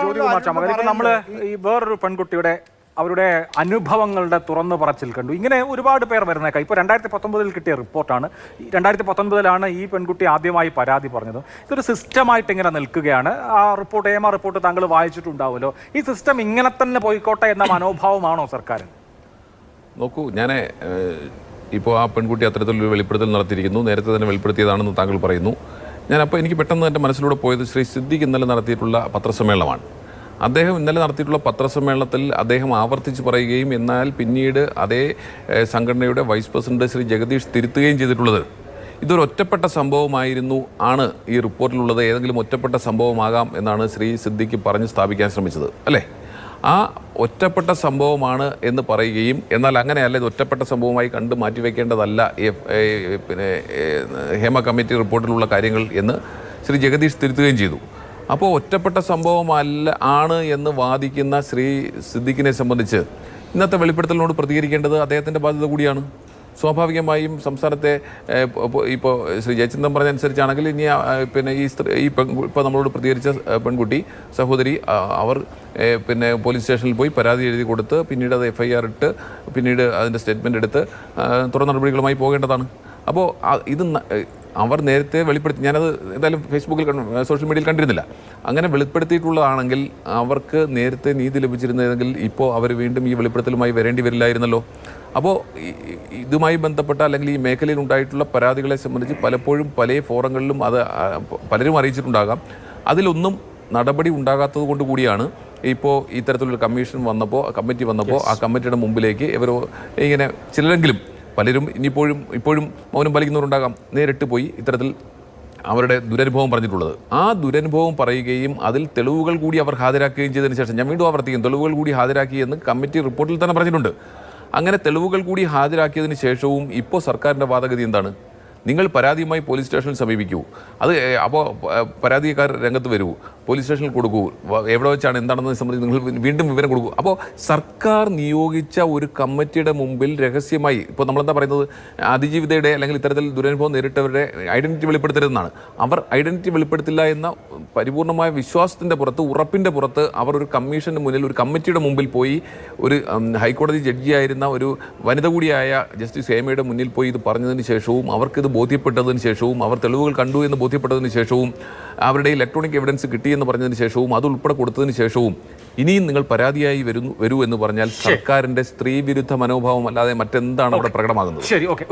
ജ്യോതികുമാർ ചാമക്കാല, ഇപ്പൊ നമ്മള് ഈ വേറൊരു പെൺകുട്ടിയുടെ അവരുടെ അനുഭവങ്ങളുടെ തുറന്നു പറച്ചിൽ കണ്ടു. ഇങ്ങനെ ഒരുപാട് പേർ വരുന്നേക്കാം. ഇപ്പോൾ 2019 കിട്ടിയ റിപ്പോർട്ടാണ്. 2019 ഈ പെൺകുട്ടി ആദ്യമായി പരാതി പറഞ്ഞത്. ഇതൊരു സിസ്റ്റമായിട്ട് ഇങ്ങനെ നിൽക്കുകയാണ്. ആ റിപ്പോർട്ട് AMR റിപ്പോർട്ട് താങ്കൾ വായിച്ചിട്ടുണ്ടാവുമല്ലോ. ഈ സിസ്റ്റം ഇങ്ങനെ തന്നെ പോയിക്കോട്ടെ എന്ന മനോഭാവമാണോ സർക്കാരിന്? നോക്കൂ, ഞാൻ ഇപ്പോൾ ആ പെൺകുട്ടി അത്തരത്തിലൊരു വെളിപ്പെടുത്തൽ നടത്തിയിരിക്കുന്നു. നേരത്തെ തന്നെ വെളിപ്പെടുത്തിയതാണെന്ന് താങ്കൾ പറയുന്നു. ഞാനപ്പോൾ എനിക്ക് പെട്ടെന്ന് എൻ്റെ മനസ്സിലൂടെ പോയത് ശ്രീ സിദ്ദിഖ് ഇന്നലെ നടത്തിയിട്ടുള്ള പത്രസമ്മേളനമാണ്. അദ്ദേഹം ഇന്നലെ നടത്തിയിട്ടുള്ള പത്രസമ്മേളനത്തിൽ അദ്ദേഹം ആവർത്തിച്ച് പറയുകയും എന്നാൽ പിന്നീട് അതേ സംഘടനയുടെ വൈസ് പ്രസിഡന്റ് ശ്രീ ജഗദീഷ് തിരുത്തുകയും ചെയ്തിട്ടുള്ളത് ഇതൊരു ഒറ്റപ്പെട്ട സംഭവമായിരുന്നു ആണ് ഈ റിപ്പോർട്ടിലുള്ളത്, ഏതെങ്കിലും ഒറ്റപ്പെട്ട സംഭവമാകാം എന്നാണ് ശ്രീ സിദ്ദിഖ് പറഞ്ഞ് സ്ഥാപിക്കാൻ ശ്രമിച്ചത്, അല്ലേ? ആ ഒറ്റപ്പെട്ട സംഭവമാണ് എന്ന് പറയുകയും എന്നാൽ അങ്ങനെയല്ല, ഇത് ഒറ്റപ്പെട്ട സംഭവമായി കണ്ട് മാറ്റിവെക്കേണ്ടതല്ല പിന്നെ ഹേമ കമ്മിറ്റി റിപ്പോർട്ടിലുള്ള കാര്യങ്ങൾ എന്ന് ശ്രീ ജഗദീഷ് തിരുത്തുകയും ചെയ്തു. അപ്പോൾ ഒറ്റപ്പെട്ട സംഭവമല്ല ആണ് എന്ന് വാദിക്കുന്ന ശ്രീ സിദ്ദിഖിനെ സംബന്ധിച്ച് ഇന്നത്തെ വെളിപ്പെടുത്തലിനോട് പ്രതികരിക്കേണ്ടത് അദ്ദേഹത്തിൻ്റെ ബാധ്യത കൂടിയാണ്. സ്വാഭാവികമായും സംസ്ഥാനത്തെ ഇപ്പോൾ ശ്രീ ജയചന്ദ്രൻ പറഞ്ഞനുസരിച്ചാണെങ്കിൽ ഇനി പിന്നെ ഇപ്പോൾ നമ്മളോട് പ്രതികരിച്ച പെൺകുട്ടി സഹോദരി അവർ പിന്നെ പോലീസ് സ്റ്റേഷനിൽ പോയി പരാതി എഴുതി കൊടുത്ത് പിന്നീട് അത് FIR ഇട്ട് പിന്നീട് അതിൻ്റെ സ്റ്റേറ്റ്മെൻ്റ് എടുത്ത് തുടർ നടപടികളുമായി പോകേണ്ടതാണ്. അപ്പോൾ ഇത് അവർ നേരത്തെ വെളിപ്പെടുത്തി, ഞാനത് എന്തായാലും ഫേസ്ബുക്കിൽ സോഷ്യൽ മീഡിയയിൽ കണ്ടിരുന്നില്ല. അങ്ങനെ വെളിപ്പെടുത്തിയിട്ടുള്ളതാണെങ്കിൽ അവർക്ക് നേരത്തെ നീതി ലഭിച്ചിരുന്നതെങ്കിൽ ഇപ്പോൾ അവർ വീണ്ടും ഈ വെളിപ്പെടുത്തലുമായി വരേണ്ടി വരില്ലായിരുന്നല്ലോ. അപ്പോൾ ഇതുമായി ബന്ധപ്പെട്ട അല്ലെങ്കിൽ ഈ മേഖലയിൽ ഉണ്ടായിട്ടുള്ള പരാതികളെ സംബന്ധിച്ച് പലപ്പോഴും പല ഫോറങ്ങളിലും അത് പലരും അറിയിച്ചിട്ടുണ്ടാകാം. അതിലൊന്നും നടപടി ഉണ്ടാകാത്തത് കൊണ്ട് കൂടിയാണ് ഇപ്പോൾ ഇത്തരത്തിലൊരു കമ്മിറ്റി വന്നപ്പോൾ ആ കമ്മിറ്റിയുടെ മുമ്പിലേക്ക് ഇവർ ഇങ്ങനെ ചിലരെങ്കിലും പലരും ഇപ്പോഴും മൗനം പാലിക്കുന്നവരുണ്ടാകാം, നേരിട്ട് പോയി ഇത്തരത്തിൽ അവരുടെ ദുരനുഭവം പറഞ്ഞിട്ടുള്ളത്. ആ ദുരനുഭവം പറയുകയും അതിൽ തെളിവുകൾ കൂടി അവർ ഹാജരാക്കുകയും ചെയ്തതിന് ശേഷം, ഞാൻ വീണ്ടും ആവർത്തിക്കും, തെളിവുകൾ കൂടി ഹാജരാക്കിയെന്ന് കമ്മിറ്റി റിപ്പോർട്ടിൽ തന്നെ പറഞ്ഞിട്ടുണ്ട്. അങ്ങനെ തെളിവുകൾ കൂടി ഹാജരാക്കിയതിന് ശേഷവും ഇപ്പോൾ സർക്കാരിൻ്റെ വാദഗതി എന്താണ്? നിങ്ങൾ പരാതിയുമായി പോലീസ് സ്റ്റേഷനിൽ സമീപിക്കൂ, അത് അപ്പോൾ പരാതിക്കാർ രംഗത്ത് വരൂ, പോലീസ് സ്റ്റേഷനിൽ കൊടുക്കൂ, എവിടെ വെച്ചാണ് എന്താണെന്ന് സംബന്ധിച്ച് നിങ്ങൾ വീണ്ടും വിവരം കൊടുക്കൂ. അപ്പോൾ സർക്കാർ നിയോഗിച്ച ഒരു കമ്മിറ്റിയുടെ മുമ്പിൽ രഹസ്യമായി, ഇപ്പോൾ നമ്മളെന്താ പറയുന്നത്, അതിജീവിതയുടെ അല്ലെങ്കിൽ ഇത്തരത്തിൽ ദുരനുഭവം നേരിട്ടവരുടെ ഐഡൻറ്റിറ്റി വെളിപ്പെടുത്തരുതെന്നാണ്. അവർ ഐഡൻറ്റിറ്റി വെളിപ്പെടുത്തില്ല എന്ന പരിപൂർണമായ വിശ്വാസത്തിൻ്റെ പുറത്ത്, ഉറപ്പിൻ്റെ പുറത്ത് അവർ ഒരു കമ്മീഷൻ്റെ മുന്നിൽ, ഒരു കമ്മിറ്റിയുടെ മുമ്പിൽ പോയി, ഒരു ഹൈക്കോടതി ജഡ്ജിയായിരുന്ന ഒരു വനിത കൂടിയായ ജസ്റ്റിസ് ഹേമയുടെ മുന്നിൽ പോയി ഇത് പറഞ്ഞതിന് ശേഷവും അവർക്കിത് ബോധ്യപ്പെട്ടതിന് ശേഷവും അവർ തെളിവുകൾ കണ്ടു എന്ന് ബോധ്യപ്പെട്ടതിന് ശേഷവും അവരുടെ ഇലക്ട്രോണിക് എവിഡൻസ് കിട്ടിയെന്ന് പറഞ്ഞതിന് ശേഷവും അതുൾപ്പെടെ കൊടുത്തതിന് ശേഷവും ഇനിയും നിങ്ങൾ പരാതിയായി വരൂ എന്ന് പറഞ്ഞാൽ സർക്കാരിൻ്റെ സ്ത്രീ വിരുദ്ധ മനോഭാവം അല്ലാതെ മറ്റെന്താണ് അവിടെ പ്രകടമാകുന്നത്? ശരി, ഓക്കെ.